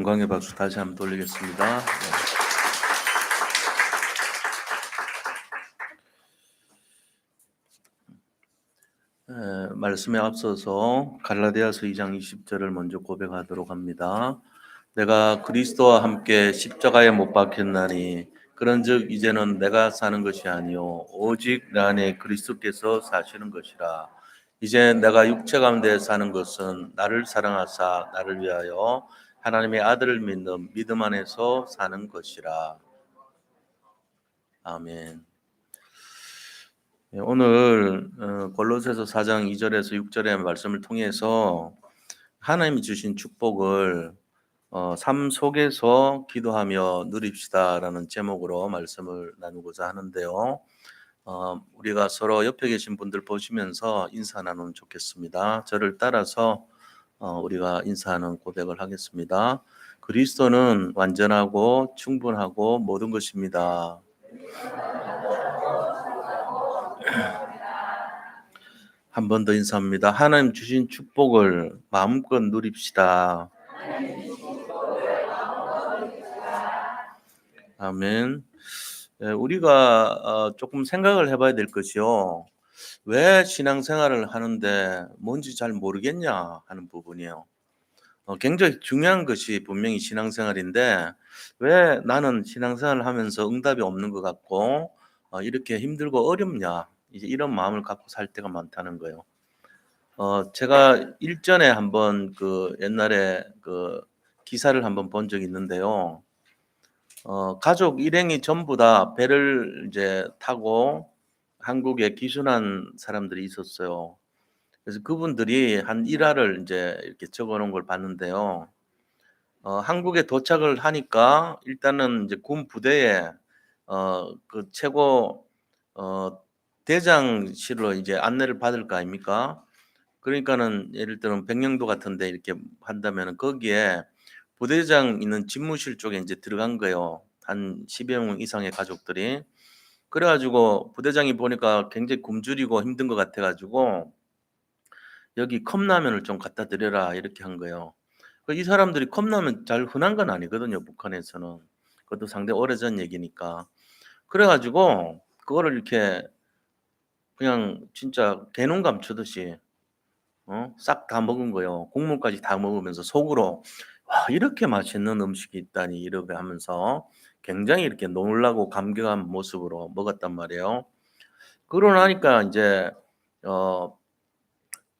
영광의 박수 다시 한번 돌리겠습니다. 네. 말씀에 앞서서 갈라디아서 2장 20절을 먼저 고백하도록 합니다. 내가 그리스도와 함께 십자가에 못 박혔나니 그런즉 이제는 내가 사는 것이 아니요 오직 내 안에 그리스도께서 사시는 것이라. 이제 내가 육체 가운데 사는 것은 나를 사랑하사 나를 위하여 하나님의 아들을 믿는 믿음 안에서 사는 것이라. 아멘. 오늘 골로새서 4장 2절에서 6절의 말씀을 통해서 하나님이 주신 축복을 삶 속에서 기도하며 누립시다라는 제목으로 말씀을 나누고자 하는데요. 우리가 서로 옆에 계신 분들 보시면서 인사 나누면 좋겠습니다. 저를 따라서 우리가 인사하는 고백을 하겠습니다. 그리스도는 완전하고 충분하고 모든 것입니다. 한 번 더 인사합니다. 하나님 주신 축복을 마음껏 누립시다. 아멘. 우리가 조금 생각을 해봐야 될 것이요. 왜 신앙생활을 하는데 뭔지 잘 모르겠냐 하는 부분이에요. 굉장히 중요한 것이 분명히 신앙생활인데 왜 나는 신앙생활을 하면서 응답이 없는 것 같고 이렇게 힘들고 어렵냐, 이제 이런 마음을 갖고 살 때가 많다는 거예요. 제가 일전에 한번 그 옛날에 그 기사를 한번 본 적이 있는데요. 가족 일행이 전부 다 배를 이제 타고 한국에 귀순한 사람들이 있었어요. 그래서 그분들이 한 일화를 이제 이렇게 적어 놓은 걸 봤는데요. 한국에 도착을 하니까 일단은 이제 군 부대에 그 최고 어 대장실로 이제 안내를 받을 거 아닙니까? 그러니까는 예를 들면 백령도 같은 데 이렇게 한다면은 거기에 부대장 있는 집무실 쪽에 인제 들어간 거예요, 한 10여 명 이상의 가족들이. 그래 가지고 부대장이 보니까 굉장히 굶주리고 힘든 것 같아 가지고 "여기 컵라면을 좀 갖다 드려라." 이렇게 한 거예요. 이 사람들이 컵라면 잘 흔한 건 아니거든요, 북한에서는. 그것도 상당히 오래전 얘기니까. 그래 가지고 그거를 이렇게 그냥 진짜 개눈 감추듯이 싹 다 먹은 거예요. 국물까지 다 먹으면서 속으로 '와 이렇게 맛있는 음식이 있다니.' 이렇게 하면서 굉장히 이렇게 놀라고 감격한 모습으로 먹었단 말이에요. 그러고 나니까 인제 어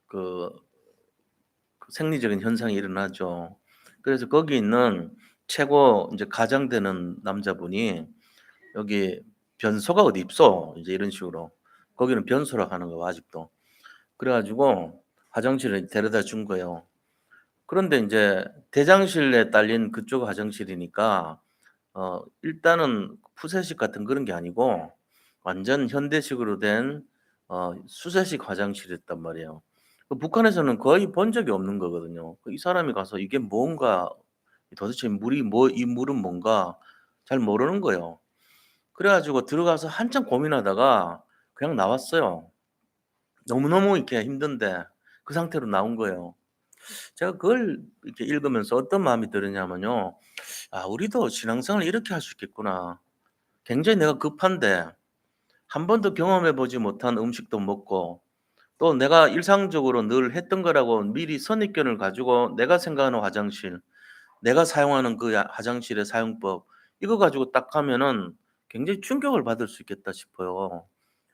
그 생리적인 현상이 일어나죠. 그래서 거기 있는 최고 인제 가장되는 남자분이 "여기 변소가 어디 있어?" 이제 이런 식으로. 거기는 변소라고 하는 거예요, 아직도. 그래 가지고 화장실에 데려다 준 거예요. 그런데 인제 대장실에 딸린 그쪽 화장실이니까 일단은 푸세식 같은 그런 게 아니고 완전 현대식으로 된 수세식 화장실이었단 말이에요. 북한에서는 거의 본 적이 없는 거거든요. 이 사람이 가서 '이게 뭔가? 도대체 물이 뭐 이 물은 뭔가?' 잘 모르는 거예요. 그래 가지고 들어가서 한참 고민하다가 그냥 나왔어요. 너무너무 이렇게 힘든데 그 상태로 나온 거예요. 제가 그걸 이렇게 읽으면서 어떤 마음이 들었냐면요. '아 우리도 신앙생활을 이렇게 할 수 있겠구나.' 굉장히 내가 급한데 한 번도 경험해 보지 못한 음식도 먹고 또 내가 일상적으로 늘 했던 거라고 미리 선입견을 가지고 내가 생각하는 화장실, 내가 사용하는 그 화장실의 사용법 이거 가지고 딱 하면은 굉장히 충격을 받을 수 있겠다 싶어요.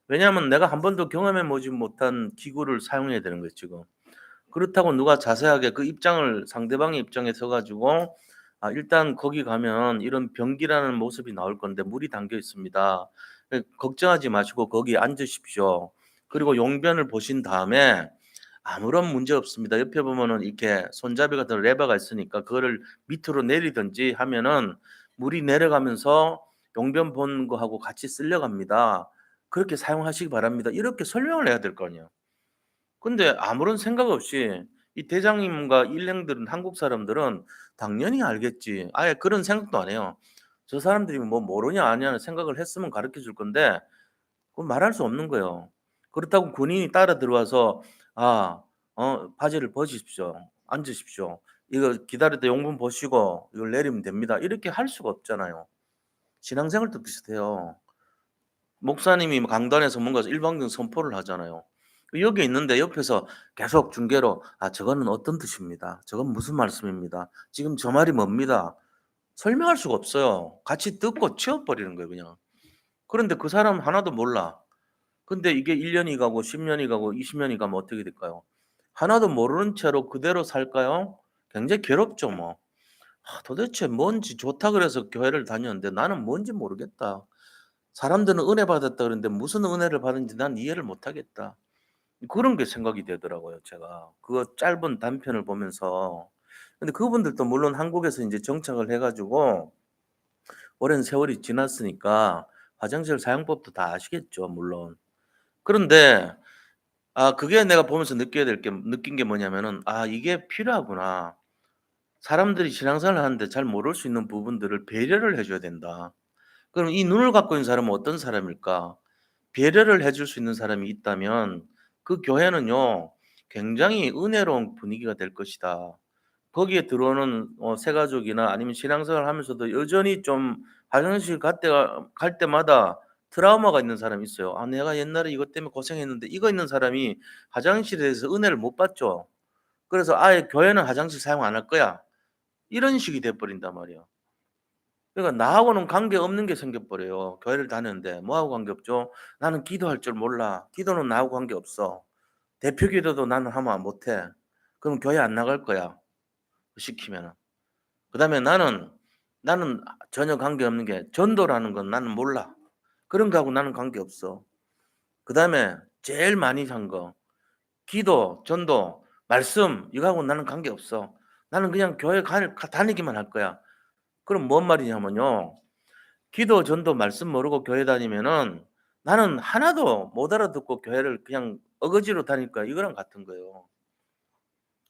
왜냐하면 내가 한 번도 경험해 보지 못한 기구를 사용해야 되는 거예요 지금. 그렇다고 누가 자세하게 그 입장을 상대방의 입장에 서 가지고 "아 일단 거기 가면 이런 변기라는 모습이 나올 건데 물이 담겨 있습니다. 걱정하지 마시고 거기 앉으십시오. 그리고 용변을 보신 다음에 아무런 문제 없습니다. 옆에 보면은 이렇게 손잡이 같은 레버가 있으니까 그거를 밑으로 내리든지 하면은 물이 내려가면서 용변 보는 거하고 같이 쓸려 갑니다. 그렇게 사용하시기 바랍니다." 이렇게 설명을 해야 될 거 아니에요. 근데 아무런 생각 없이 이 대장님과 일행들은 한국 사람들은 당연히 알겠지. 아예 그런 생각도 안 해요. 저 사람들이 뭐 모르냐 아냐는 생각을 했으면 가르쳐 줄 건데 그건 말할 수 없는 거예요. 그렇다고 군인이 따라 들어와서 "아 바지를 벗으십시오. 앉으십시오." 이거 기다렸다 용분 보시고 이걸 내리면 됩니다. 이렇게 할 수가 없잖아요. 신앙생활도 비슷해요. 목사님이 강단에서 뭔가 일방적인 선포를 하잖아요. 여기 있는데 옆에서 계속 중계로 "아 저거는 어떤 뜻입니다. 저건 무슨 말씀입니다. 지금 저 말이 뭡니다." 설명할 수가 없어요. 같이 듣고 치워버리는 거예요 그냥. 그런데 그 사람은 하나도 몰라. 근데 이게 1 년이 가고 10 년이 가고 20 년이 가면 어떻게 될까요? 하나도 모르는 채로 그대로 살까요? 굉장히 괴롭죠 뭐. 도대체 뭔지 좋다 그래서 교회를 다녔는데 나는 뭔지 모르겠다. 사람들은 은혜 받았다 그러는데 무슨 은혜를 받은지 난 이해를 못 하겠다. 그런 게 생각이 되더라고요 제가. 그거 짧은 단편을 보면서. 근데 그분들도 물론 한국에서 인제 정착을 해 가지고 오랜 세월이 지났으니까 화장실 사용법도 다 아시겠죠 물론. 그런데 그게 내가 보면서 느낀 게 뭐냐면은 '아 이게 필요하구나. 사람들이 신앙생활을 하는데 잘 모를 수 있는 부분들을 배려를 해 줘야 된다.' 그럼 이 눈을 갖고 있는 사람은 어떤 사람일까? 배려를 해줄 수 있는 사람이 있다면 그 교회는요 굉장히 은혜로운 분위기가 될 것이다. 거기에 들어오는 새가족이나 아니면 신앙생활을 하면서도 여전히 좀 화장실 갈 때마다 트라우마가 있는 사람이 있어요. '아 내가 옛날에 이것 때문에 고생했는데.' 이거 있는 사람이 화장실에 대해서 은혜를 못 받죠. 그래서 '아예 교회는 화장실 사용 안 할 거야.' 이런 식이 돼 버린단 말이에요. 그러니까 나하고는 관계없는 게 생겨 버려요. 교회를 다녔는데 뭐하고 관계없죠? "나는 기도할 줄 몰라. 기도는 나하고 관계없어. 대표 기도도 나는 하면 못 해." 그럼 교회 안 나갈 거야 시키면은. 그다음에 나는 전혀 관계없는 게 전도라는 건 나는 몰라. 그런 거하고 나는 관계없어. 그다음에 제일 많이 산 거 기도, 전도, 말씀 이거하고 나는 관계없어. 나는 그냥 교회 다니기만 할 거야. 그럼 뭔 말이냐면요. 기도, 전도, 말씀 모르고 교회 다니면은 나는 하나도 못 알아듣고 교회를 그냥 어거지로 다닐 거야. 이거랑 같은 거예요.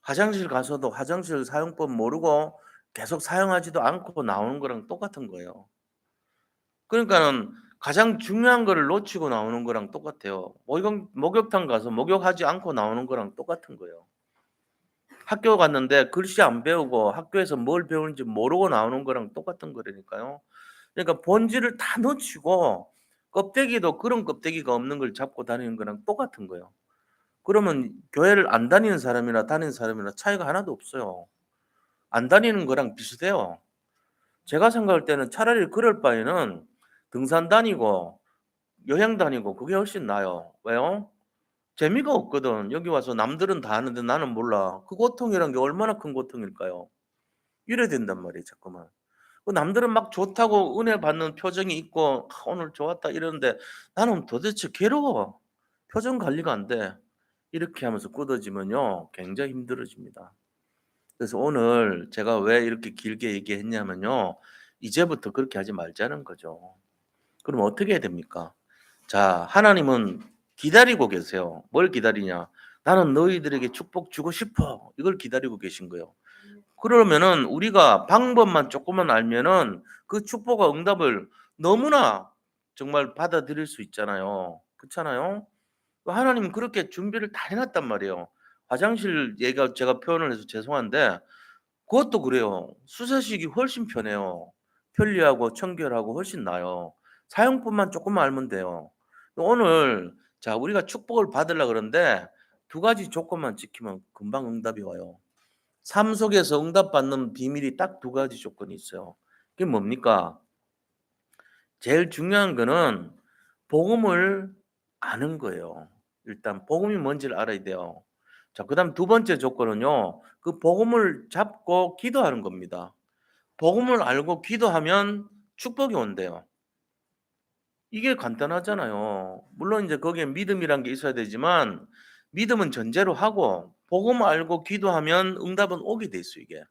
화장실 가서도 화장실 사용법 모르고 계속 사용하지도 않고 나오는 거랑 똑같은 거예요. 그러니까는 가장 중요한 거를 놓치고 나오는 거랑 똑같아요. 목욕탕 가서 목욕하지 않고 나오는 거랑 똑같은 거예요. 학교 갔는데 글씨 안 배우고 학교에서 뭘 배우는지 모르고 나오는 거랑 똑같은 거라니까요. 그러니까 본질을 다 놓치고 껍데기도 그런 껍데기가 없는 걸 잡고 다니는 거랑 똑같은 거예요. 그러면 교회를 안 다니는 사람이나 다니는 사람이나 차이가 하나도 없어요. 안 다니는 거랑 비슷해요. 제가 생각할 때는 차라리 그럴 바에는 등산 다니고 여행 다니고 그게 훨씬 나아요. 왜요? 재미가 없거든. 여기 와서 남들은 다 하는데 나는 몰라. 그 고통이란 게 얼마나 큰 고통일까요? 이래야 된단 말이에요 자꾸만. 남들은 막 좋다고 은혜 받는 표정이 있고 오늘 좋았다." 이러는데 나는 도대체 괴로워. 표정 관리가 안 돼. 이렇게 하면서 굳어지면요 굉장히 힘들어집니다. 그래서 오늘 제가 왜 이렇게 길게 얘기했냐면요. 이제부터 그렇게 하지 말자는 거죠. 그럼 어떻게 해야 됩니까? 자 하나님은 기다리고 계세요. 뭘 기다리냐? '나는 너희들에게 축복 주고 싶어.' 이걸 기다리고 계신 거예요. 그러면은 우리가 방법만 쪼끔만 알면은 그 축복과 응답을 너무나 정말 받아들일 수 있잖아요. 그렇잖아요? 하나님은 그렇게 준비를 다 해 놨단 말이에요. 화장실 얘가 제가 표현을 해서 죄송한데 그것도 그래요. 수세식이 훨씬 편해요. 편리하고 청결하고 훨씬 나아요. 사용법만 쪼끔만 알면 돼요. 오늘 자 우리가 축복을 받으려 그러는데 두 가지 조건만 지키면 금방 응답이 와요. 삶 속에서 응답받는 비밀이 딱 두 가지 조건이 있어요. 그게 뭡니까? 제일 중요한 거는 복음을 아는 거예요. 일단 복음이 뭔지를 알아야 돼요. 자 그다음 두 번째 조건은요. 그 복음을 잡고 기도하는 겁니다. 복음을 알고 기도하면 축복이 온대요. 이게 간단하잖아요. 물론 인제 거기에 믿음이란 게 있어야 되지만 믿음은 전제로 하고 복음 알고 기도하면 응답은 오게 돼 있어요 이게.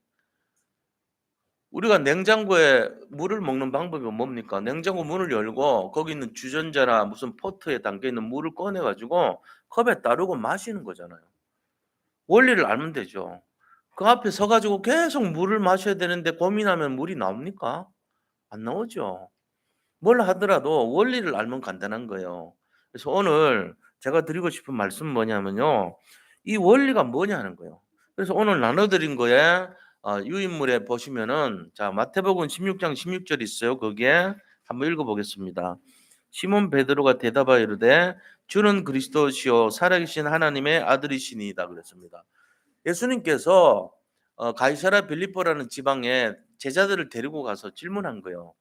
우리가 냉장고에 물을 먹는 방법이 뭡니까? 냉장고 문을 열고 거기 있는 주전자나 무슨 포트에 담겨 있는 물을 꺼내 가지고 컵에 따르고 마시는 거잖아요. 원리를 알면 되죠. 그 앞에 서 가지고 계속 물을 마셔야 되는데 고민하면 물이 나옵니까? 안 나오죠. 뭘 하더라도 원리를 알면 간단한 거예요. 그래서 오늘 제가 드리고 싶은 말씀은 뭐냐면요. 이 원리가 뭐냐 하는 거예요. 그래서 오늘 나눠 드린 거에 유인물에 보시면은 자 마태복음 16장 16절 있어요. 거기에 한번 읽어 보겠습니다. 시몬 베드로가 대답하여 이르되 주는 그리스도시요 살아계신 하나님의 아들이시니이다 그랬습니다. 예수님께서 가이사라 빌립보라는 지방에 제자들을 데리고 가서 질문한 거예요.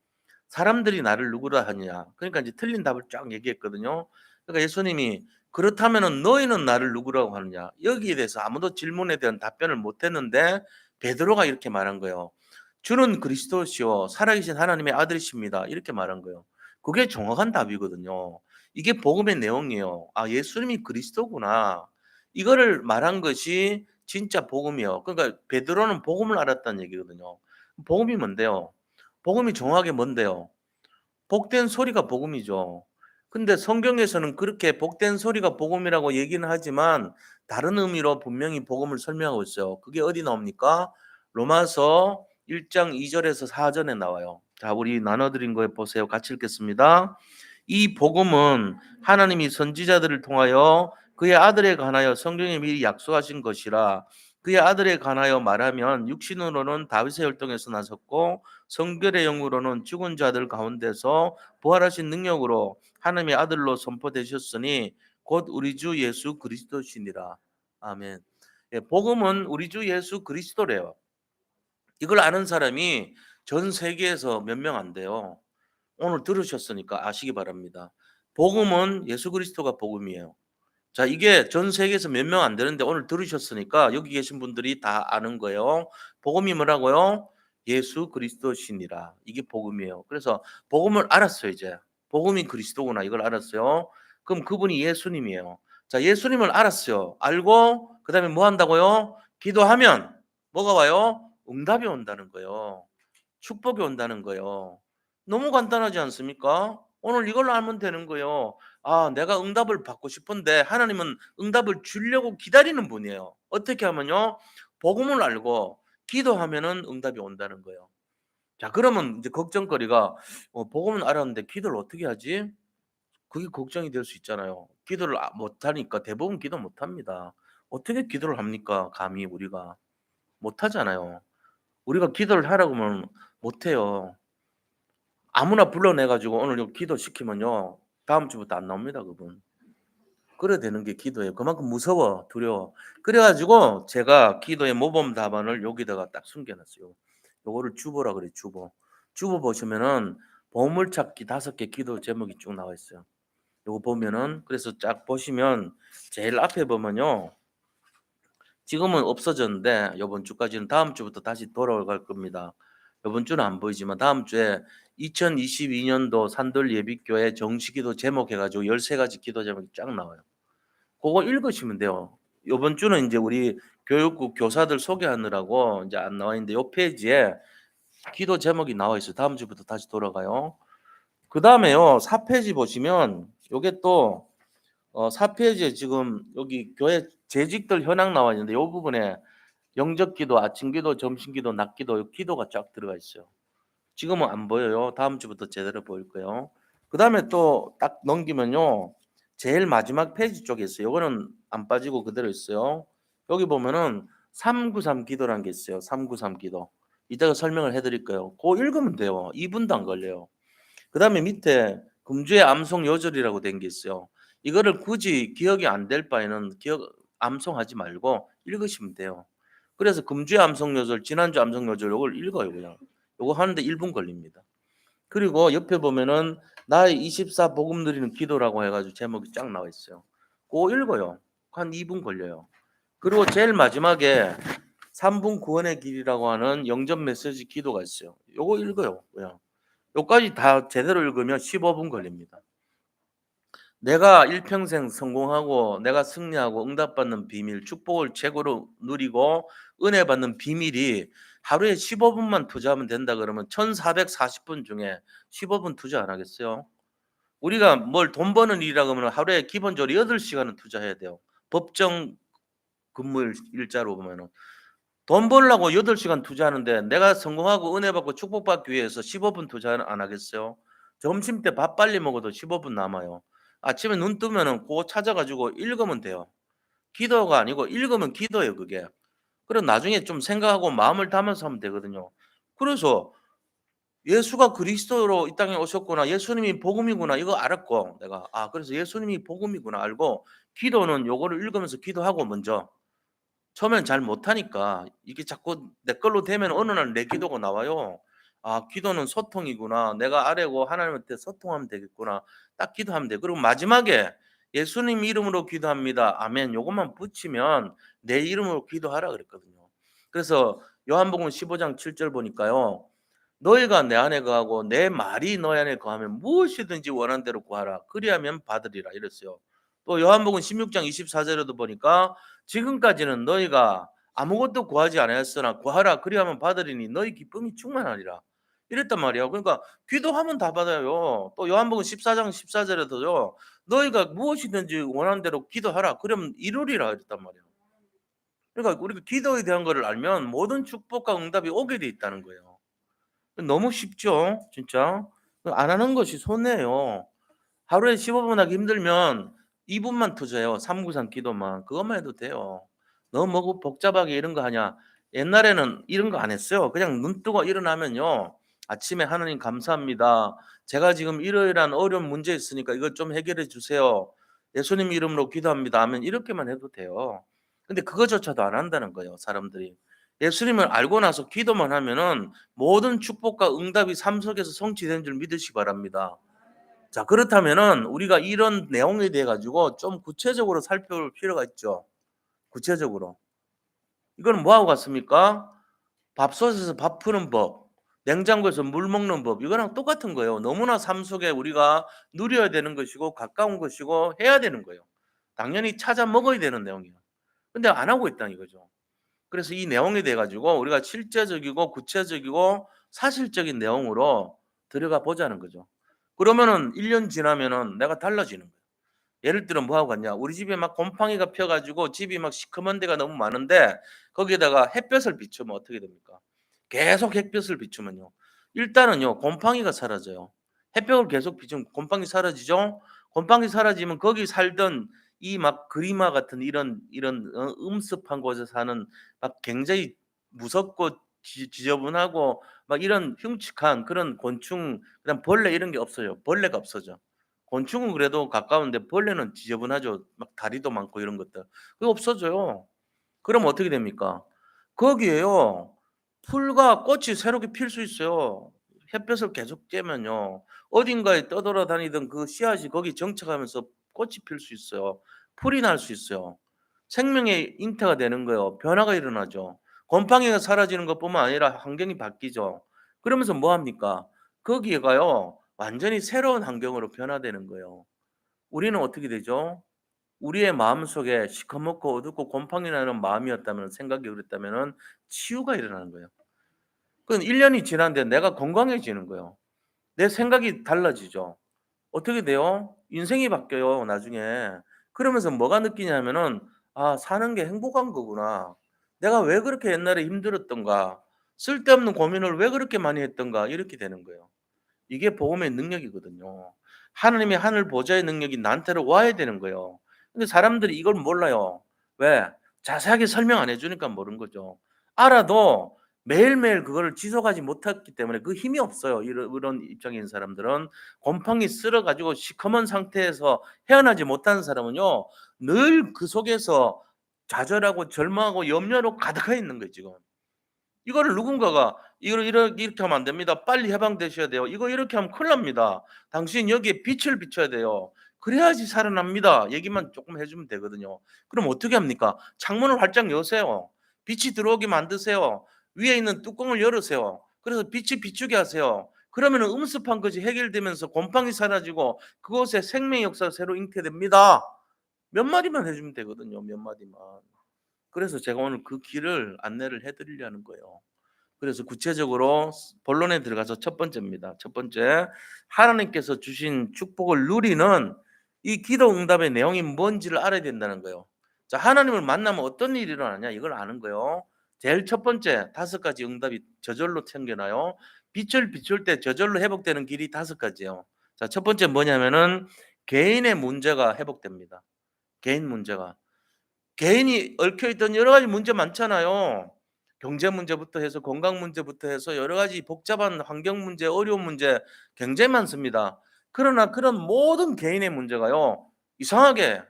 사람들이 나를 누구라 하느냐. 그러니까 이제 틀린 답을 쫙 얘기했거든요. 그러니까 예수님이 그렇다면은 너희는 나를 누구라고 하느냐. 여기에 대해서 아무도 질문에 대한 답변을 못 했는데 베드로가 이렇게 말한 거예요. 주는 그리스도시요 살아계신 하나님의 아들이십니다. 이렇게 말한 거예요. 그게 정확한 답이거든요. 이게 복음의 내용이에요. 아, 예수님이 그리스도구나. 이거를 말한 것이 진짜 복음이에요. 그러니까 베드로는 복음을 알았다는 얘기거든요. 복음이 뭔데요? 복음이 정확하게 뭔데요? 복된 소리가 복음이죠. 근데 성경에서는 그렇게 복된 소리가 복음이라고 얘기는 하지만 다른 의미로 분명히 복음을 설명하고 있어요. 그게 어디 나옵니까? 로마서 1장 2절에서 4절에 나와요. 자, 우리 나눠드린 거에 보세요. 같이 읽겠습니다. 이 복음은 하나님이 선지자들을 통하여 그의 아들에 관하여 성경에 미리 약속하신 것이라. 그의 아들에 관하여 말하면 육신으로는 다윗의 혈통에서 나섰고 성결의 영으로는 죽은 자들 가운데서 부활하신 능력으로 하나님의 아들로 선포되셨으니 곧 우리 주 예수 그리스도시니라. 아멘. 예, 복음은 우리 주 예수 그리스도래요. 이걸 아는 사람이 전 세계에서 몇 명 안 돼요. 오늘 들으셨으니까 아시기 바랍니다. 복음은 예수 그리스도가 복음이에요. 자, 이게 전 세계에서 몇 명 안 되는데 오늘 들으셨으니까 여기 계신 분들이 다 아는 거예요. 복음이 뭐라고요? 예수 그리스도시니라. 이게 복음이에요. 그래서 복음을 알았어요, 이제. 복음이 그리스도구나. 이걸 알았어요. 그럼 그분이 예수님이에요. 자, 예수님을 알았어요. 알고 그다음에 뭐 한다고요? 기도하면 뭐가 와요? 응답이 온다는 거예요. 축복이 온다는 거예요. 너무 간단하지 않습니까? 오늘 이걸로 알면 되는 거예요. 아, 내가 응답을 받고 싶은데 하나님은 응답을 주려고 기다리는 분이에요. 어떻게 하면요? 복음을 알고 기도하면은 응답이 온다는 거예요. 자, 그러면 이제 걱정거리가 복음은 알았는데 기도를 어떻게 하지? 그게 걱정이 될 수 있잖아요. 기도를 못 하니까 대부분 기도 못 합니다. 어떻게 기도를 합니까? 감히 우리가 못 하잖아요. 우리가 기도를 하라고 하면 못 해요. 아무나 불러내 가지고 오늘 요 기도시키면요. 다음 주부터 안 나옵니다, 그분. 그래야 되는 게 기도예요. 그만큼 무서워, 두려워. 그래 가지고 제가 기도의 모범 답안을 여기다가 딱 숨겨 놨어요. 요거를 주보라 그래요, 주보. 주보 보시면은 보물찾기 5개 기도 제목이 쭉 나와 있어요. 요거 보면은 그래서 쫙 보시면 제일 앞에 보면요. 지금은 없어졌는데 요번 주까지는 다음 주부터 다시 돌아갈 겁니다. 요번 주는 안 보이지만 다음 주에 2022년도 산돌 예비교회 정시기도 제목 해가지고 13가지 기도 제목이 쫙 나와요. 그거 읽으시면 돼요. 요번 주는 이제 우리 교육국 교사들 소개하느라고 이제 안 나와 있는데 요 페이지에 기도 제목이 나와 있어요. 다음 주부터 다시 돌아가요. 그 다음에요 4페이지 보시면 요게 또 4페이지에 지금 여기 교회 재직들 현황 나와 있는데 요 부분에 영적기도, 아침기도, 점심기도, 낮기도 기도가 쫙 들어가 있어요. 지금은 안 보여요. 다음 주부터 제대로 보일 거예요. 그다음에 또 딱 넘기면요. 제일 마지막 페이지 쪽에 있어요. 요거는 안 빠지고 그대로 있어요. 여기 보면은 393 기도라는 게 있어요. 393 기도. 이따가 설명을 해 드릴 거예요. 그거 읽으면 돼요. 2분도 안 걸려요. 그다음에 밑에 금주의 암송 요절이라고 된 게 있어요. 이거를 굳이 기억이 안 될 바에는 암송하지 말고 읽으시면 돼요. 그래서 금주의 암송 요절, 지난주 암송 요절 요걸 읽어요, 그냥. 요거 하는데 1분 걸립니다. 그리고 옆에 보면은 나의 24 복음 누리는 기도라고 해 가지고 제목이 쫙 나와 있어요. 그거 읽어요. 한 2분 걸려요. 그리고 제일 마지막에 3분 구원의 길이라고 하는 영접 메시지 기도가 있어요. 요거 읽어요, 그냥. 요까지 다 제대로 읽으면 15분 걸립니다. 내가 일평생 성공하고 내가 승리하고 응답받는 비밀, 축복을 최고로 누리고 은혜 받는 비밀이 하루에 15분만 투자하면 된다 그러면 1440분 중에 15분 투자 안 하겠어요? 우리가 뭘 돈 버는 일이라 그러면 하루에 기본적으로 8시간은 투자해야 돼요. 법정 근무 일자로 보면은. 돈 벌려고 8시간 투자하는데 내가 성공하고 은혜 받고 축복받기 위해서 15분 투자 안 하겠어요? 점심때 밥 빨리 먹어도 15분 남아요. 아침에 눈 뜨면은 그거 찾아 가지고 읽으면 돼요. 기도가 아니고 읽으면 기도예요, 그게. 그럼 나중에 좀 생각하고 마음을 담아서 하면 되거든요. 그래서 예수가 그리스도로 이 땅에 오셨구나. 예수님이 복음이구나. 이거 알았고 내가 그래서 예수님이 복음이구나 알고 기도는 요거를 읽으면서 기도하고 먼저 처음엔 잘 못하니까 이게 자꾸 내 걸로 되면 어느 날 내 기도가 나와요. '기도는 소통이구나. 내가 아뢰고 하나님한테 소통하면 되겠구나.' 딱 기도하면 돼. 그리고 마지막에 "예수님 이름으로 기도합니다. 아멘." 요것만 붙이면 "내 이름으로 기도하라." 그랬거든요. 그래서 요한복음 15장 7절 보니까요. "너희가 내 안에 거하고 내 말이 너희 안에 거하면 무엇이든지 원하는 대로 구하라. 그리하면 받으리라." 이랬어요. 또 요한복음 16장 24절에도 보니까 "지금까지는 너희가 아무것도 구하지 아니하였으나 구하라 그리하면 받으리니 너희 기쁨이 충만하리라." 이랬단 말이에요. 그러니까 기도하면 다 받아요. 또 요한복음 14장 14절에도요. "너희가 무엇이든지 원하는 대로 기도하라. 그러면 이루리라." 이랬단 말이에요. 그러니까 우리가 기도에 대한 거를 알면 모든 축복과 응답이 오게 돼 있다는 거예요. 너무 쉽죠, 진짜. 안 하는 것이 손해예요. 하루에 15분 하기 힘들면 2분만 투자해요. 393 기도만. 그것만 해도 돼요. 너무 뭐 복잡하게 이런 거 하냐. 옛날에는 이런 거 안 했어요. 그냥 눈 뜨고 일어나면요. 아침에 "하나님 감사합니다. 제가 지금 이러이러한 어려운 문제 있으니까 이것 좀 해결해 주세요. 예수님 이름으로 기도합니다." 하면 이렇게만 해도 돼요. 근데 그거조차도 안 한다는 거예요, 사람들이. 예수님을 알고 나서 기도만 하면은 모든 축복과 응답이 삶 속에서 성취되는 줄 믿으시기 바랍니다. 자, 그렇다면은 우리가 이런 내용에 대해 가지고 좀 구체적으로 살펴볼 필요가 있죠. 구체적으로. 이거는 뭐하고 같습니까? 밥솥에서 밥 푸는 법, 냉장고에서 물 먹는 법 이거랑 똑같은 거예요. 너무나 삶 속에 우리가 누려야 되는 것이고 가까운 것이고 해야 되는 거예요. 당연히 찾아 먹어야 되는 내용이에요. 근데 안 하고 있다 이거죠. 그래서 이 내용에 대해 가지고 우리가 실제적이고 구체적이고 사실적인 내용으로 들어가 보자는 거죠. 그러면은 1년 지나면은 내가 달라지는 거예요. 예를 들어 뭐 하고 갔냐. 우리 집에 막 곰팡이가 펴 가지고 집이 막 시커먼 데가 너무 많은데 거기에다가 햇볕을 비추면 어떻게 됩니까? 계속 햇볕을 비추면요. 일단은요 곰팡이가 사라져요. 햇볕을 계속 비추면 곰팡이 사라지죠. 곰팡이 사라지면 거기 살던 이 막 그리마 같은 이런 음습한 곳에 사는 막 굉장히 무섭고 지저분하고 막 이런 흉측한 그런 곤충 그다음 벌레 이런 게 없어요. 벌레가 없어져. 곤충은 그래도 가까운데 벌레는 지저분하죠. 막 다리도 많고 이런 것들. 그거 없어져요. 그럼 어떻게 됩니까? 거기에요. 풀과 꽃이 새롭게 필 수 있어요. 햇볕을 계속 쬐면요. 어딘가에 떠돌아다니던 그 씨앗이 거기 정착하면서 꽃이 필 수 있어요. 풀이 날 수 있어요. 생명의 잉태가 되는 거예요. 변화가 일어나죠. 곰팡이가 사라지는 것뿐만 아니라 환경이 바뀌죠. 그러면서 뭐 합니까? 거기에가요. 완전히 새로운 환경으로 변화되는 거예요. 우리는 어떻게 되죠? 우리의 마음속에 시커멓고 어둡고 곰팡이 나는 마음이었다면 생각이 그랬다면은 치유가 일어나는 거예요. 그건 1 년이 지났는데 내가 건강해지는 거예요. 내 생각이 달라지죠. 어떻게 돼요? 인생이 바뀌어요 나중에. 그러면서 뭐가 느끼냐면은 '아 사는 게 행복한 거구나. 내가 왜 그렇게 옛날에 힘들었던가. 쓸데없는 고민을 왜 그렇게 많이 했던가.' 이렇게 되는 거예요. 이게 복음의 능력이거든요. 하나님의 하늘 보좌의 능력이 나한테로 와야 되는 거예요. 근데 사람들이 이걸 몰라요. 왜? 자세하게 설명 안 해 주니까 모르는 거죠. 알아도 매일매일 그거를 지속하지 못했기 때문에 그 힘이 없어요. 이런 입장에 있는 사람들은 곰팡이 쓸어 가지고 시커먼 상태에서 헤어나지 못하는 사람은요. 늘 그 속에서 좌절하고 절망하고 염려로 가득해 있는 거예요 지금. 이거를 누군가가 "이걸 이렇게 하면 안 됩니다. 빨리 해방되셔야 돼요. 이거 이렇게 하면 큰일 납니다. 당신 여기에 빛을 비춰야 돼요. 그래야지 살아납니다." 얘기만 쪼끔 해 주면 되거든요. 그럼 어떻게 합니까? 창문을 활짝 여세요. 빛이 들어오게 만드세요. 위에 있는 뚜껑을 열으세요. 그래서 빛이 비추게 하세요. 그러면은 음습한 것이 해결되면서 곰팡이 사라지고 그곳에 생명의 역사가 새로 잉태됩니다. 몇 마디만 해 주면 되거든요, 몇 마디만. 그래서 제가 오늘 그 길을 안내를 해 드리려는 거예요. 그래서 구체적으로 본론에 들어가서 첫 번째입니다. 첫 번째, 하나님께서 주신 축복을 누리는 이 기도 응답의 내용이 뭔지를 알아야 된다는 거예요. 자, 하나님을 만나면 어떤 일이 일어나냐 이걸 아는 거예요. 제일 첫 번째 5가지 응답이 저절로 챙겨나요. 빛을 비출 때 저절로 회복되는 길이 5가지예요. 자, 첫 번째 뭐냐면은 개인의 문제가 회복됩니다. 개인 문제가. 개인이 얽혀 있던 여러 가지 문제 많잖아요. 경제 문제부터 해서 건강 문제부터 해서 여러 가지 복잡한 환경 문제, 어려운 문제 굉장히 많습니다. 그러나 그런 모든 개인의 문제가요, 이상하게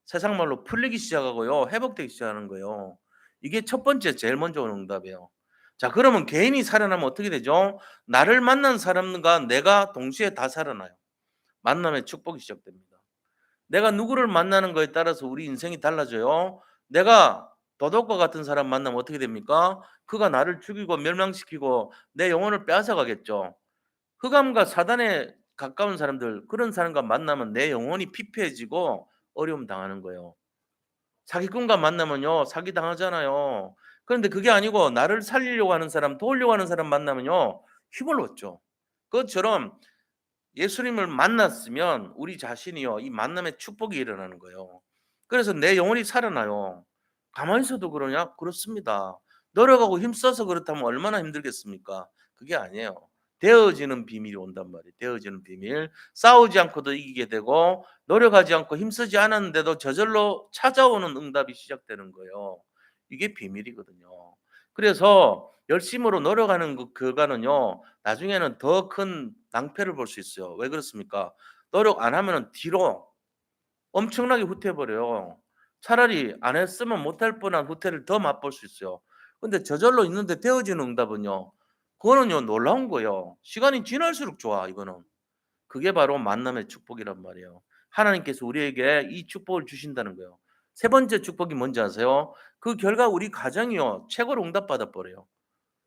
세상 말로 풀리기 시작하고요. 회복되기 시작하는 거예요. 이게 첫 번째 제일 먼저 오는 응답이에요. 자, 그러면 개인이 살아나면 어떻게 되죠? 나를 만난 사람과 내가 동시에 다 살아나요. 만남의 축복이 시작됩니다. 내가 누구를 만나는 거에 따라서 우리 인생이 달라져요. 내가 도덕과 같은 사람 만나면 어떻게 됩니까? 그가 나를 죽이고 멸망시키고 내 영혼을 빼앗아 가겠죠. 흑암과 사단에 가까운 사람들, 그런 사람과 만나면 내 영혼이 피폐해지고 어려움 당하는 거예요. 사기꾼과 만나면요, 사기당하잖아요. 그런데 그게 아니고 나를 살리려고 하는 사람, 도우려고 하는 사람 만나면요, 힘을 얻죠. 그것처럼 예수님을 만났으면 우리 자신이요, 이 만남의 축복이 일어나는 거예요. 그래서 내 영혼이 살아나요. 가만히 있어도 그러냐? 그렇습니다. 노력하고 힘써서 그렇다면 얼마나 힘들겠습니까? 그게 아니에요. 되어지는 비밀이 온단 말이에요. 되어지는 비밀. 싸우지 않고도 이기게 되고 노력하지 않고 힘쓰지 않았는데도 저절로 찾아오는 응답이 시작되는 거예요. 이게 비밀이거든요. 그래서 열심으로 노력하는 그 결과는요, 나중에는 더 큰 낭패를 볼 수 있어요. 왜 그렇습니까? 노력 안 하면은 뒤로 엄청나게 후퇴해 버려요. 차라리 안 했으면 못할 뻔한 후퇴를 더 맛볼 수 있어요. 근데 저절로 있는데 되어지는 응답은요, 그거는요 놀라운 거예요. 시간이 지날수록 좋아 이거는. 그게 바로 만남의 축복이란 말이에요. 하나님께서 우리에게 이 축복을 주신다는 거예요. 세 번째 축복이 뭔지 아세요? 그 결과 우리 가정이요, 최고로 응답받아 버려요.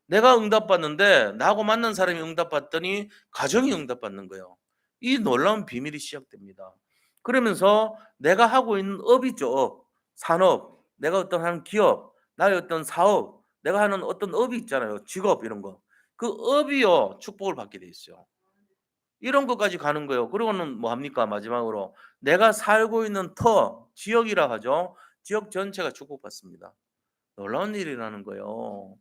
내가 응답받는데 나하고 만난 사람이 응답받더니 가정이 응답받는 거예요. 이 놀라운 비밀이 시작됩니다. 그러면서 내가 하고 있는 업이죠, 업. 산업, 내가 어떤 하는 기업, 나의 어떤 사업, 내가 하는 어떤 업이 있잖아요. 직업 이런 거. 그 업이요, 축복을 받게 돼 있어요. 이런 것까지 가는 거예요. 그러고는 뭐 합니까? 마지막으로 내가 살고 있는 지역이라 하죠. 지역 전체가 축복받습니다. 놀라운 일이라는 거예요.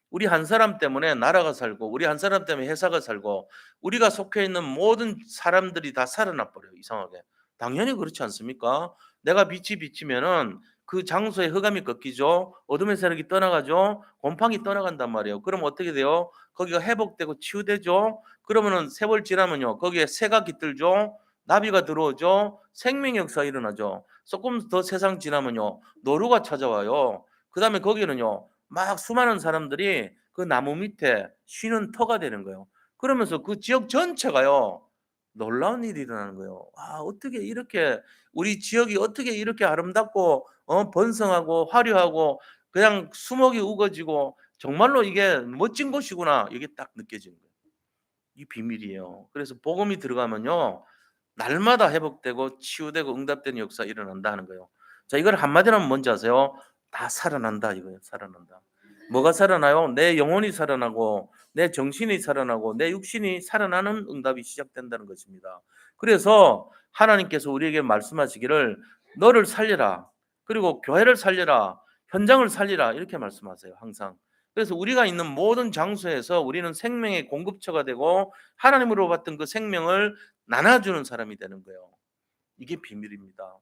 우리 한 사람 때문에 나라가 살고 우리 한 사람 때문에 회사가 살고 우리가 속해 있는 모든 사람들이 다 살아나 버려요, 이상하게. 당연히 그렇지 않습니까? 내가 빛이 비치면은 그 장소에 흑암이 꺾이죠. 어둠의 세력이 떠나가죠. 곰팡이 떠나간단 말이에요. 그럼 어떻게 돼요? 거기가 회복되고 치유되죠. 그러면은 세월 지나면요, 거기에 새가 깃들죠. 나비가 들어오죠. 생명의 역사가 일어나죠. 조금 더 세상 지나면요, 노루가 찾아와요. 그다음에 거기는요, 막 수많은 사람들이 그 나무 밑에 쉬는 터가 되는 거예요. 그러면서 그 지역 전체가요, 놀라운 일이 일어나는 거예요. 아, 어떻게 이렇게 우리 지역이 어떻게 이렇게 아름답고 번성하고 화려하고 그냥 수목이 우거지고 정말로 이게 멋진 곳이구나. 이게 딱 느껴지는 거예요. 이 비밀이에요. 그래서 복음이 들어가면요, 날마다 회복되고 치유되고 응답되는 역사가 일어난다 하는 거예요. 자, 이걸 한마디로 하면 뭔지 아세요? 다 살아난다 이거예요. 살아난다. 뭐가 살아나요? 내 영혼이 살아나고 내 정신이 살아나고 내 육신이 살아나는 응답이 시작된다는 것입니다. 그래서 하나님께서 우리에게 말씀하시기를 너를 살려라. 그리고 교회를 살려라. 현장을 살리라. 이렇게 말씀하세요. 항상. 그래서 우리가 있는 모든 장소에서 우리는 생명의 공급처가 되고 하나님으로 받던 그 생명을 나눠주는 사람이 되는 거예요. 이게 비밀입니다.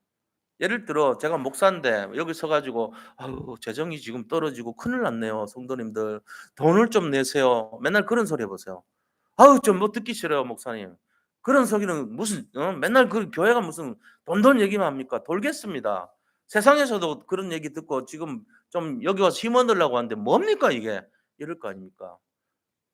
예를 들어 제가 목사인데 여기 서 가지고 "아유 재정이 지금 떨어지고 큰일 났네요. 성도님들 돈을 좀 내세요." 맨날 그런 소리 해 보세요. "아유 좀 뭐 듣기 싫어요 목사님." 그런 소리는 무슨 맨날 그 교회가 무슨 돈 얘기만 합니까? 돌겠습니다. 세상에서도 그런 얘기 듣고 지금 좀 여기 와서 힘 얻으려고 하는데 뭡니까 이게? 이럴 거 아닙니까?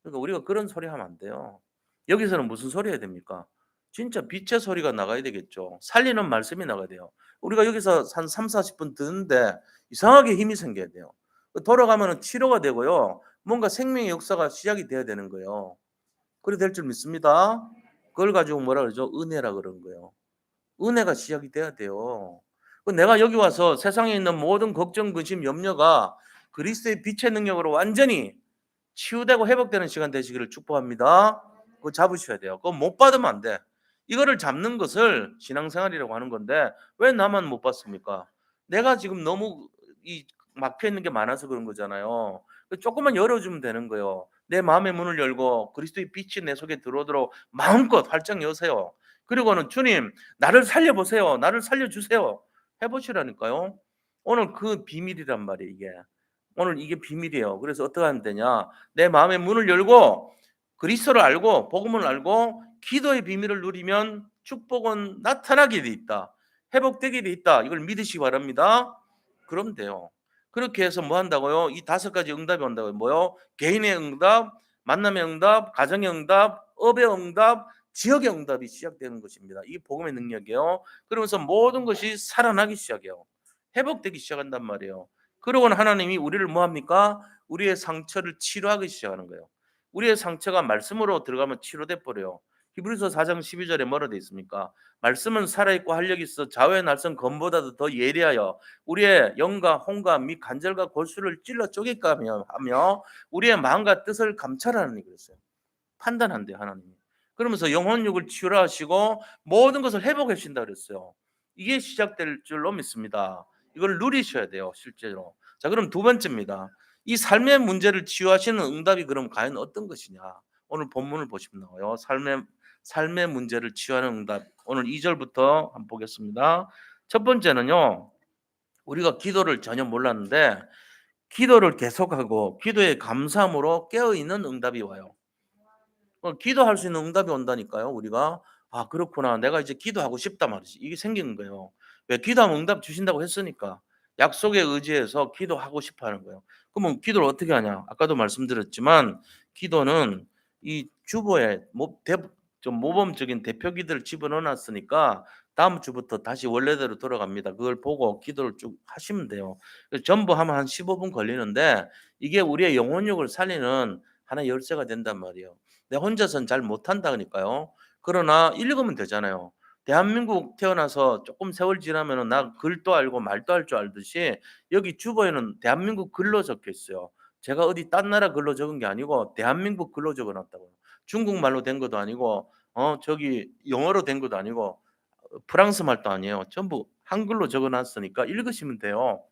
그러니까 우리가 그런 소리 하면 안 돼요. 여기서는 무슨 소리 해야 됩니까? 진짜 빛의 소리가 나가야 되겠죠. 살리는 말씀이 나가야 돼요. 우리가 여기서 한 3-40분 듣는데 이상하게 힘이 생겨야 돼요. 돌아가면은 치료가 되고요. 뭔가 생명의 역사가 시작이 돼야 되는 거예요. 그래 될 줄 믿습니다. 그걸 가지고 뭐라 그러죠? 은혜라 그러는 거예요. 은혜가 시작이 돼야 돼요. 내가 여기 와서 세상에 있는 모든 걱정, 근심, 염려가 그리스도의 빛의 능력으로 완전히 치유되고 회복되는 시간 되시기를 축복합니다. 그거 잡으셔야 돼요. 그거 못 받으면 안 돼. 이거를 잡는 것을 신앙생활이라고 하는 건데 왜 나만 못 받습니까? 내가 지금 너무 이 막혀 있는 게 많아서 그런 거잖아요. 조금만 열어주면 되는 거예요. 내 마음의 문을 열고 그리스도의 빛이 내 속에 들어오도록 마음껏 활짝 여세요. 그리고는 주님 나를 살려보세요. 나를 살려주세요. 해보시라니까요. 오늘 그 비밀이란 말이에요 이게. 오늘 이게 비밀이에요. 그래서 어떻게 하면 되냐. 내 마음의 문을 열고 그리스도를 알고 복음을 알고 기도의 비밀을 누리면 축복은 나타나게 돼 있다. 회복되게 돼 있다. 이걸 믿으시기 바랍니다. 그럼 돼요. 그렇게 해서 뭐 한다고요? 이 5가지 응답이 온다고요. 뭐요? 개인의 응답, 만남의 응답, 가정의 응답, 업의 응답, 지역의 응답이 시작되는 것입니다. 이게 복음의 능력이에요. 그러면서 모든 것이 살아나기 시작해요. 회복되기 시작한단 말이에요. 그러고는 하나님이 우리를 뭐 합니까? 우리의 상처를 치료하기 시작하는 거예요. 우리의 상처가 말씀으로 들어가면 치료돼 버려요. 히브리서 4장 12절에 뭐라 되어 있습니까? 말씀은 살아있고 활력이 있어 좌우의 날선 검보다도 더 예리하여 우리의 영과 혼과 및 관절과 골수를 찔러 쪼개까 하며 우리의 마음과 뜻을 감찰하느니 그랬어요. 판단한대요 하나님이. 그러면서 영혼육을 치유라 하시고 모든 것을 회복해 주신다 그랬어요. 이게 시작될 줄로 믿습니다. 이걸 누리셔야 돼요 실제로. 자 그럼 두 번째입니다. 이 삶의 문제를 치유하시는 응답이 그럼 과연 어떤 것이냐. 오늘 본문을 보시면 나와요. 삶의 문제를 치유하는 응답. 오늘 2절부터 한번 보겠습니다. 첫 번째는요. 우리가 기도를 전혀 몰랐는데 기도를 계속하고 기도의 감사함으로 깨어 있는 응답이 와요. 기도할 수 있는 응답이 온다니까요. 우리가 '아 그렇구나. 내가 이제 기도하고 싶다.' 말이지. 이게 생기는 거예요. 왜? 기도하면 응답 주신다고 했으니까. 약속에 의지해서 기도하고 싶어 하는 거예요. 그러면 기도를 어떻게 하냐? 아까도 말씀드렸지만 기도는 이 주보에 좀 모범적인 대표 기도를 집어넣어 놨으니까 다음 주부터 다시 원래대로 돌아갑니다. 그걸 보고 기도를 쭉 하시면 돼요. 전부 하면 한 15분 걸리는데 이게 우리의 영혼력을 살리는 하나의 열쇠가 된단 말이에요. 내가 혼자서는 잘 못한다니까요. 그러나 읽으면 되잖아요. 대한민국 태어나서 조금 세월 지나면은 나 글도 알고 말도 할 줄 알듯이 여기 주보에는 대한민국 글로 적혀 있어요. 제가 어디 딴 나라 글로 적은 게 아니고 대한민국 글로 적어 놨다고요. 중국말로 된 것도 아니고 저기 영어로 된 것도 아니고 프랑스 말도 아니에요. 전부 한글로 적어 놨으니까 읽으시면 돼요.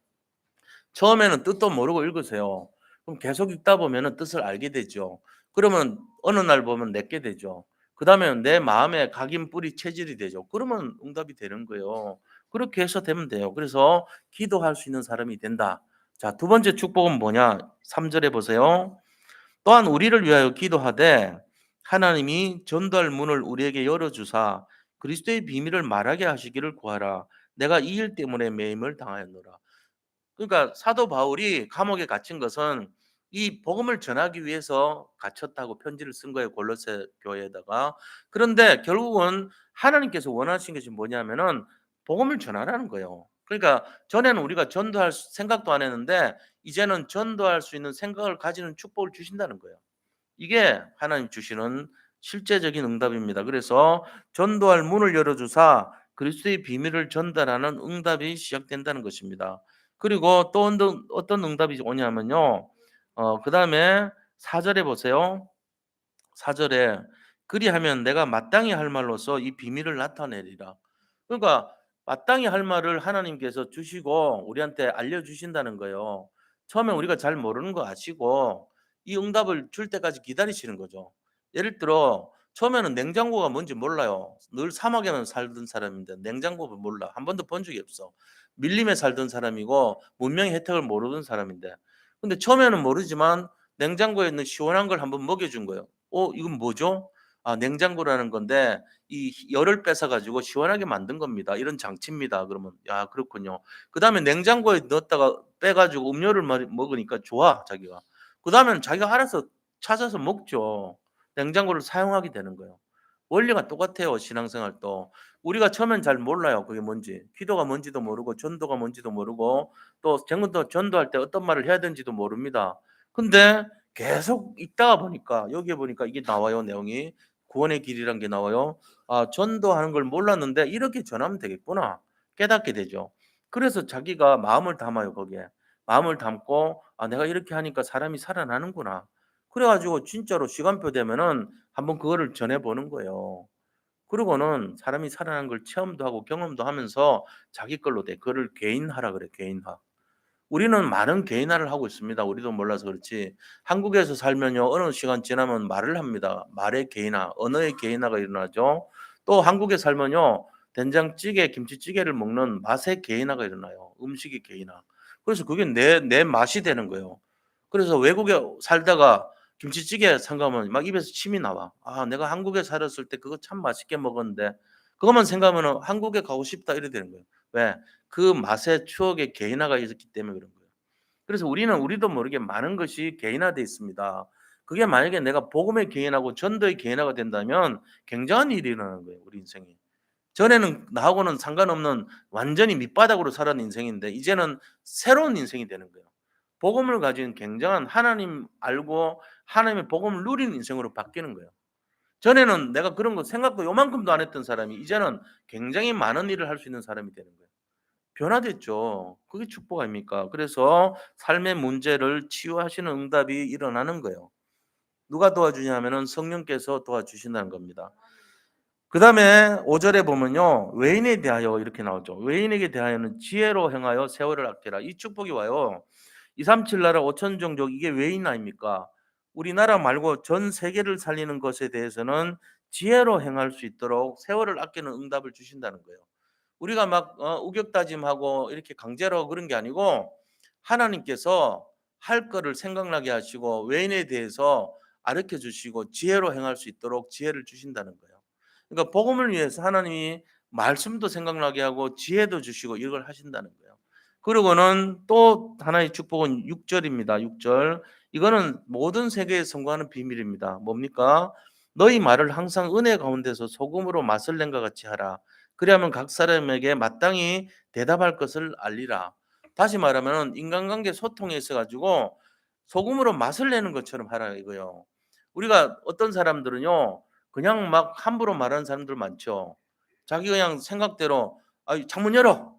처음에는 뜻도 모르고 읽으세요. 그럼 계속 읽다 보면은 뜻을 알게 되죠. 그러면 어느 날 보면 내게 되죠. 그다음에 내 마음에 각인 뿌리 체질이 되죠. 그러면 응답이 되는 거예요. 그렇게 해서 되면 돼요. 그래서 기도할 수 있는 사람이 된다. 자, 두 번째 축복은 뭐냐? 3 절에 보세요. 또한 우리를 위하여 기도하되 하나님이 전도할 문을 우리에게 열어 주사 그리스도의 비밀을 말하게 하시기를 구하라. 내가 이 일 때문에 매임을 당하였노라. 그러니까 사도 바울이 감옥에 갇힌 것은 이 복음을 전하기 위해서 갇혔다고 편지를 쓴 거예요, 골로새 교회에다가. 그런데 결국은 하나님께서 원하신 것이 뭐냐면은 복음을 전하라는 거예요. 그러니까 전에는 우리가 전도할 생각도 안 했는데 이제는 전도할 수 있는 생각을 가지는 축복을 주신다는 거예요. 이게 하나님 주시는 실제적인 응답입니다. 그래서 전도할 문을 열어 주사 그리스도의 비밀을 전달하는 응답이 시작된다는 것입니다. 그리고 또 어떤 응답이 오냐면요. 그다음에 4 절에 보세요. 4 절에 "그리하면 내가 마땅히 할 말로써 이 비밀을 나타내리라." 그러니까 마땅히 할 말을 하나님께서 주시고 우리한테 알려 주신다는 거예요. 처음에 우리가 잘 모르는 거 아시고 이 응답을 줄 때까지 기다리시는 거죠. 예를 들어 처음에는 냉장고가 뭔지 몰라요. 늘 사막에만 살던 사람인데 냉장고를 몰라. 한 번도 본 적이 없어. 밀림에 살던 사람이고 문명의 혜택을 모르던 사람인데. 근데 처음에는 모르지만 냉장고에 있는 시원한 걸 한번 먹여 준 거예요. 이건 뭐죠?" "아 냉장고라는 건데 이 열을 뺏어 가지고 시원하게 만든 겁니다. 이런 장치입니다." 그러면 "야 그렇군요." 그다음에 냉장고에 넣었다가 빼 가지고 음료를 먹으니까 좋아 자기가. 그다음에는 자기가 알아서 찾아서 먹죠. 냉장고를 사용하게 되는 거예요. 원리가 똑같아요 신앙생활도. 우리가 처음엔 잘 몰라요 그게 뭔지. 기도가 뭔지도 모르고 전도가 뭔지도 모르고 또 전도할 때 어떤 말을 해야 되는지도 모릅니다. 근데 계속 읽다가 보니까 여기에 보니까 이게 나와요 내용이. 구원의 길이란 게 나와요. '아 전도하는 걸 몰랐는데 이렇게 전하면 되겠구나.' 깨닫게 되죠. 그래서 자기가 마음을 담아요 거기에. 마음을 담고 '아 내가 이렇게 하니까 사람이 살아나는구나.' 그래 가지고 진짜로 시간표 되면은 한번 그거를 전해 보는 거예요. 그러고는 사람이 살아나는 걸 체험도 하고 경험도 하면서 자기 걸로 돼. 그거를 개인화라 그래 개인화. 우리는 많은 개인화를 하고 있습니다. 우리도 몰라서 그렇지. 한국에서 살면요. 어느 시간 지나면 말을 합니다. 말의 개인화, 언어의 개인화가 일어나죠. 또 한국에 살면요. 된장찌개, 김치찌개를 먹는 맛의 개인화가 일어나요. 음식의 개인화. 그래서 그게 내 맛이 되는 거예요. 그래서 외국에 살다가 김치찌개 생각하면 막 입에서 침이 나와. '아 내가 한국에 살았을 때 그거 참 맛있게 먹었는데.' 그것만 생각하면은 '한국에 가고 싶다.' 이래 되는 거예요. 왜? 그 맛의 추억의 개인화가 있었기 때문에 그런 거예요. 그래서 우리는 우리도 모르게 많은 것이 개인화돼 있습니다. 그게 만약에 내가 복음의 개인화고 전도의 개인화가 된다면 굉장한 일이 일어나는 거예요, 우리 인생에. 전에는 나하고는 상관없는 완전히 밑바닥으로 살았는 인생인데 이제는 새로운 인생이 되는 거예요. 복음을 가진 굉장한 하나님 알고 하나님의 복음을 누리는 인생으로 바뀌는 거예요. 전에는 내가 그런 거 생각도 요만큼도 안 했던 사람이 이제는 굉장히 많은 일을 할 수 있는 사람이 되는 거예요. 변화됐죠. 그게 축복 아닙니까? 그래서 삶의 문제를 치유하시는 응답이 일어나는 거예요. 누가 도와주냐 하면은 성령께서 도와주신다는 겁니다. 그다음에 5 절에 보면요. 외인에 대하여 이렇게 나오죠. 외인에게 대하여는 지혜로 행하여 세월을 아끼라. 이 축복이 와요. 237 나라 5천 종족 이게 외인 아닙니까? 우리나라 말고 전 세계를 살리는 것에 대해서는 지혜로 행할 수 있도록 세월을 아끼는 응답을 주신다는 거예요. 우리가 막 우격다짐하고 이렇게 강제로 그런 게 아니고 하나님께서 할 거를 생각나게 하시고 외인에 대해서 가르쳐 주시고 지혜로 행할 수 있도록 지혜를 주신다는 거예요. 그러니까 복음을 위해서 하나님이 말씀도 생각나게 하고 지혜도 주시고 이걸 하신다는 거예요. 그리고는 또 하나의 축복은 6 절입니다. 6 절. 이거는 모든 세계에 성공하는 비밀입니다. 뭡니까? "너희 말을 항상 은혜 가운데서 소금으로 맛을 낸 것 같이 하라. 그리하면 각 사람에게 마땅히 대답할 것을 알리라." 다시 말하면은 인간관계 소통에 있어 가지고 소금으로 맛을 내는 것처럼 하라 이거예요. 우리가 어떤 사람들은요. 그냥 막 함부로 말하는 사람들 많죠. 자기 그냥 생각대로 "아이 창문 열어.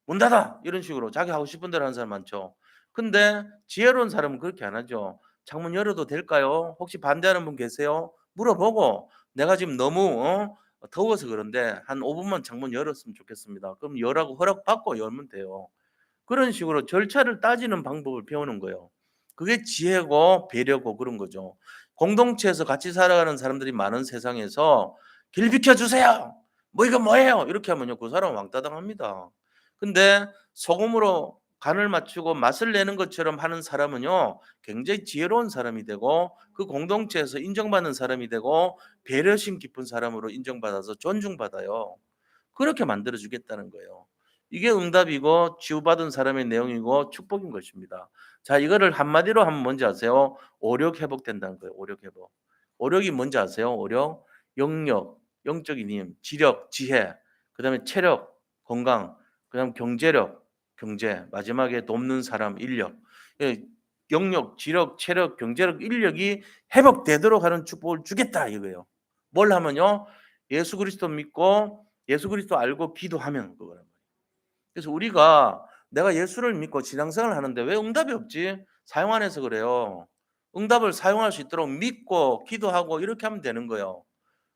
문 닫아." 이런 식으로 자기 하고 싶은 대로 하는 사람 많죠. 근데 지혜로운 사람은 그렇게 안 하죠. "창문 열어도 될까요? 혹시 반대하는 분 계세요?" 물어보고 "내가 지금 너무 더워서 그런데 한 5 분만 창문 열었으면 좋겠습니다." 그럼 열라고 허락받고 열면 돼요. 그런 식으로 절차를 따지는 방법을 배우는 거예요. 그게 지혜고 배려고 그런 거죠. 공동체에서 같이 살아가는 사람들이 많은 세상에서 "길 비켜 주세요. 뭐 이거 뭐예요?" 이렇게 하면요. 그 사람은 왕따 당합니다. 근데 소금으로 간을 맞추고 맛을 내는 것처럼 하는 사람은요. 굉장히 지혜로운 사람이 되고 그 공동체에서 인정받는 사람이 되고 배려심 깊은 사람으로 인정받아서 존중받아요. 그렇게 만들어 주겠다는 거예요. 이게 응답이고 치유받은 사람의 내용이고 축복인 것입니다. 자, 이거를 한마디로 하면 뭔지 아세요? 오력 회복된다는 거예요. 오력 회복. 오력이 뭔지 아세요? 오력, 영력, 영적인 힘, 지력, 지혜, 그다음에 체력, 건강, 그다음 경제력, 경제, 마지막에 돕는 사람, 인력. 예, 영력, 지력, 체력, 경제력, 인력이 회복되도록 하는 축복을 주겠다 이거예요. 뭘 하면요? 예수 그리스도 믿고 예수 그리스도 알고 기도하면 그거란 말이에요. 그래서 우리가 내가 예수를 믿고 신앙생활을 하는데 왜 응답이 없지? 사용 안 해서 그래요. 응답을 사용할 수 있도록 믿고 기도하고 이렇게 하면 되는 거예요.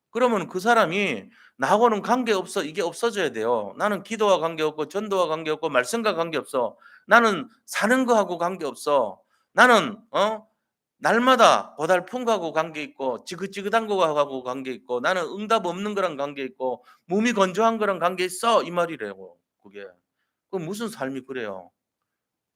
그러면 그 사람이 "나하고는 관계없어." 이게 없어져야 돼요. 나는 기도와 관계없고 전도와 관계없고 말씀과 관계없어. 나는 사는 거하고 관계없어. 나는 날마다 고달픈 거하고 관계 있고 지긋지긋한 거하고 관계 있고 나는 응답 없는 거랑 관계 있고 몸이 건조한 거랑 관계 있어 이 말이래요 그게. 그 무슨 삶이 그래요.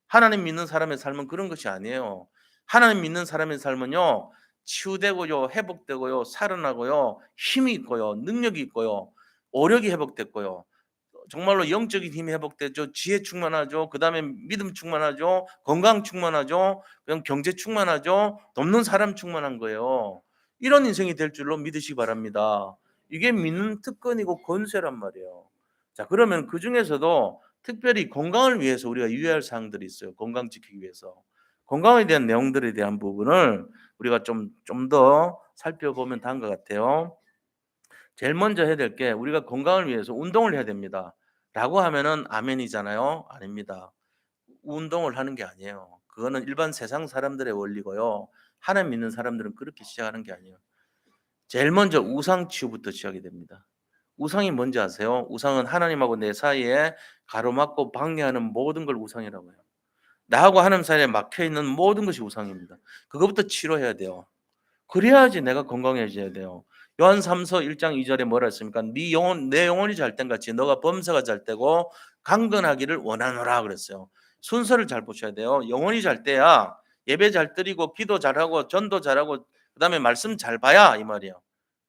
하나님 믿는 사람의 삶은 그런 것이 아니에요. 하나님 믿는 사람의 삶은요. 치유되고요. 회복되고요. 살아나고요. 힘이 있고요. 능력이 있고요. 오력이 회복됐고요. 정말로 영적인 힘이 회복되죠. 지혜 충만하죠. 그다음에 믿음 충만하죠. 건강 충만하죠. 그냥 경제 충만하죠. 돕는 사람 충만한 거예요. 이런 인생이 될 줄로 믿으시기 바랍니다. 이게 믿는 특권이고 권세란 말이에요. 자, 그러면 그중에서도 특별히 건강을 위해서 우리가 유의할 사항들이 있어요. 건강 지키기 위해서. 건강에 대한 내용들에 대한 부분을 우리가 좀 더 살펴보면 다음과 같아요. 제일 먼저 해야 될 게 우리가 건강을 위해서 운동을 해야 됩니다. 라고 하면은 아멘이잖아요. 아닙니다. 운동을 하는 게 아니에요. 그거는 일반 세상 사람들의 원리고요. 하나님 믿는 사람들은 그렇게 시작하는 게 아니에요. 제일 먼저 우상 치유부터 시작이 됩니다. 우상이 뭔지 아세요? 우상은 하나님하고 내 사이에 가로막고 방해하는 모든 걸 우상이라고 해요. 나하고 하나님 사이에 막혀 있는 모든 것이 우상입니다. 그것부터 치료해야 돼요. 그래야지 내가 건강해져야 돼요. 요한 3서 1장 2절에 뭐라 했습니까? 네 영혼 내 영혼이 잘 땐 같이 너가 범사가 잘 되고 강건하기를 원하노라 그랬어요. 순서를 잘 보셔야 돼요. 영혼이 잘 돼야 예배 잘 드리고 기도 잘하고 전도 잘하고 그다음에 말씀 잘 봐야 이 말이에요.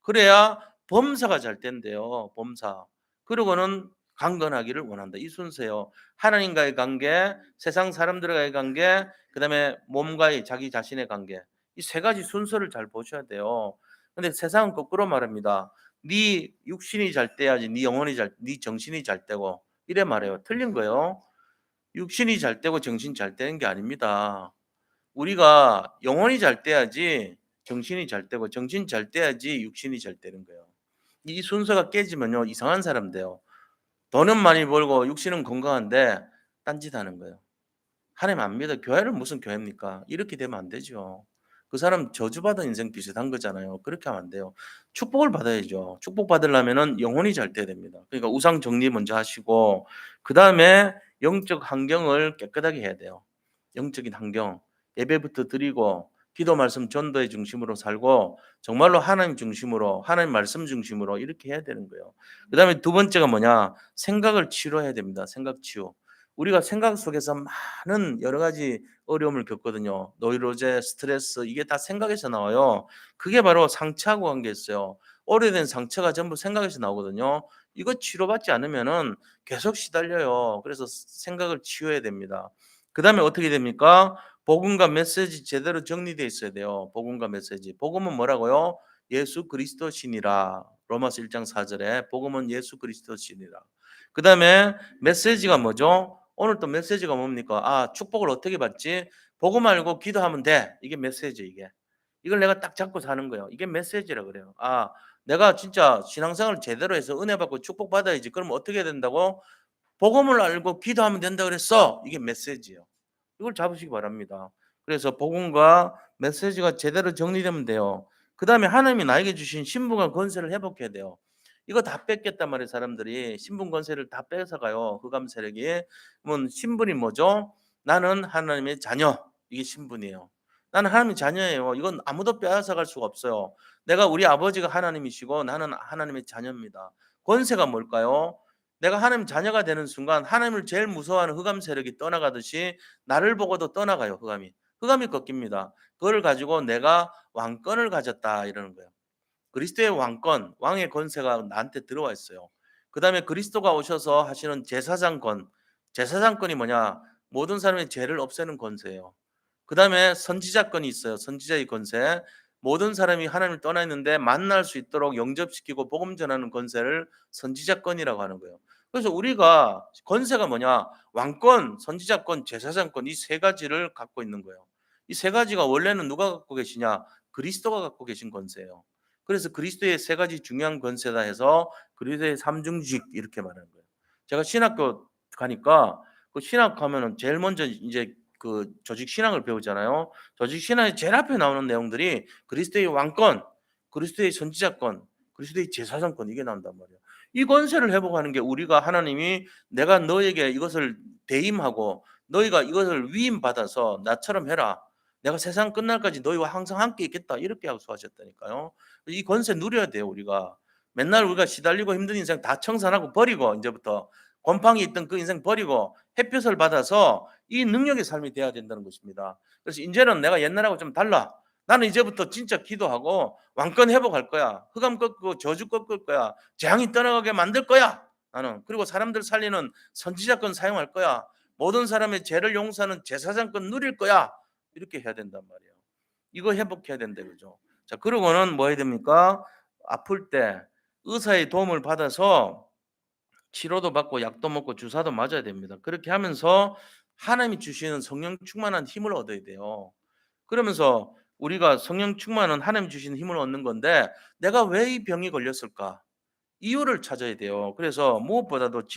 그래야 범사가 잘 된대요. 범사. 그리고는 강건하기를 원한다. 이 순서예요. 하나님과의 관계, 세상 사람들과의 관계, 그다음에 몸과의 자기 자신의 관계. 이 세 가지 순서를 잘 보셔야 돼요. 근데 세상은 거꾸로 말합니다. 네 육신이 잘 돼야지 네 정신이 잘 되고 이래 말해요. 틀린 거예요. 육신이 잘 되고 정신이 잘 되는 게 아닙니다. 우리가 영혼이 잘 돼야지 정신이 잘 되고 정신이 잘 돼야지 육신이 잘 되는 거예요. 이 순서가 깨지면요 이상한 사람 돼요. 돈은 많이 벌고 육신은 건강한데 딴짓하는 거예요. 하나님 안 믿어. 교회는 무슨 교회입니까? 이렇게 되면 안 되죠. 그 사람 저주받은 인생 비슷한 거잖아요. 그렇게 하면 안 돼요. 축복을 받아야죠. 축복 받으려면은 영혼이 잘 돼야 됩니다. 그러니까 우상 정리 먼저 하시고 그다음에 영적 환경을 깨끗하게 해야 돼요. 영적인 환경. 예배부터 드리고 기도 말씀 전도의 중심으로 살고 정말로 하나님 중심으로 하나님 말씀 중심으로 이렇게 해야 되는 거예요. 그다음에 두 번째가 뭐냐? 생각을 치료해야 됩니다. 생각 치유. 우리가 생각 속에서 많은 여러 가지 어려움을 겪거든요. 노이로제, 스트레스 이게 다 생각에서 나와요. 그게 바로 상처하고 관계있어요. 오래된 상처가 전부 생각에서 나오거든요. 이거 치료받지 않으면은 계속 시달려요. 그래서 생각을 치유해야 됩니다. 그다음에 어떻게 됩니까? 복음과 메시지 제대로 정리되어 있어야 돼요. 복음과 메시지. 복음은 뭐라고요? 예수 그리스도시니라. 로마서 1장 4절에 복음은 예수 그리스도시니라. 그다음에 메시지가 뭐죠? 오늘 또 메시지가 뭡니까? 아, 축복을 어떻게 받지? 복음 알고 기도하면 돼. 이게 메시지 이게. 이걸 내가 딱 잡고 사는 거예요. 이게 메시지라 그래요. 아, 내가 진짜 신앙생활을 제대로 해서 은혜 받고 축복 받아야지. 그럼 어떻게 해야 된다고? 복음을 알고 기도하면 된다 그랬어. 이게 메시지예요. 이걸 잡으시기 바랍니다. 그래서 복음과 메시지가 제대로 정리되면 돼요. 그다음에 하나님이 나에게 주신 신분과 권세를 회복해야 돼요. 이거 다 뺏겼단 말이에요. 사람들이 신분 권세를 다 뺏어가요. 흑암 세력이. 그러면 신분이 뭐죠? 나는 하나님의 자녀. 이게 신분이에요. 나는 하나님의 자녀예요. 이건 아무도 빼앗아갈 수가 없어요. 내가 우리 아버지가 하나님이시고 나는 하나님의 자녀입니다. 권세가 뭘까요? 내가 하나님 자녀가 되는 순간 하나님을 제일 무서워하는 흑암 세력이 떠나가듯이 나를 보고도 떠나가요. 흑암이. 흑암이 꺾입니다. 그걸 가지고 내가 왕권을 가졌다 이러는 거예요. 그리스도의 왕권, 왕의 권세가 나한테 들어와 있어요. 그다음에 그리스도가 오셔서 하시는 제사장권. 제사장권이 뭐냐? 모든 사람의 죄를 없애는 권세예요. 그다음에 선지자권이 있어요. 선지자의 권세. 모든 사람이 하나님을 떠나 있는데 만날 수 있도록 영접시키고 복음 전하는 권세를 선지자권이라고 하는 거예요. 그래서 우리가 권세가 뭐냐? 왕권, 선지자권, 제사장권 이 세 가지를 갖고 있는 거예요. 이 세 가지가 원래는 누가 갖고 계시냐? 그리스도가 갖고 계신 권세예요. 그래서 그리스도의 세 가지 중요한 권세다 해서 그리스도의 삼중직 이렇게 말하는 거예요. 제가 신학교 가니까 그 신학 가면은 제일 먼저 이제 그 조직 신앙을 배우잖아요. 조직 신앙의 제일 앞에 나오는 내용들이 그리스도의 왕권, 그리스도의 선지자권, 그리스도의 제사장권 이게 나온단 말이에요. 이 권세를 회복하는 게 우리가 하나님이 내가 너에게 이것을 대임하고 너희가 이것을 위임받아서 나처럼 해라. 내가 세상 끝날까지 너희와 항상 함께 있겠다. 이렇게 약속하셨다니까요. 이 권세 누려야 돼요, 우리가. 맨날 우리가 시달리고 힘든 인생 다 청산하고 버리고 이제부터 곰팡이 있던 그 인생 버리고 햇볕을 받아서 이 능력의 삶이 돼야 된다는 것입니다. 그래서 이제는 내가 옛날하고 좀 달라. 나는 이제부터 진짜 기도하고 왕권 회복할 거야. 흑암 꺾고 저주 꺾을 거야. 재앙이 떠나가게 만들 거야. 나는. 그리고 사람들 살리는 선지자권 사용할 거야. 모든 사람의 죄를 용서하는 제사장권 누릴 거야. 이렇게 해야 된단 말이에요. 이거 회복해야 된다 그죠. 자, 그러고는 뭐 해야 됩니까? 아플 때 의사의 도움을 받아서 치료도 받고 약도 먹고 주사도 맞아야 됩니다. 그렇게 하면서 하나님이 주시는 성령 충만한 힘을 얻어야 돼요. 그러면서 우리가 성령 충만은 하나님 주시는 힘을 얻는 건데 내가 왜 이 병이 걸렸을까? 이유를 찾아야 돼요. 그래서 무엇보다도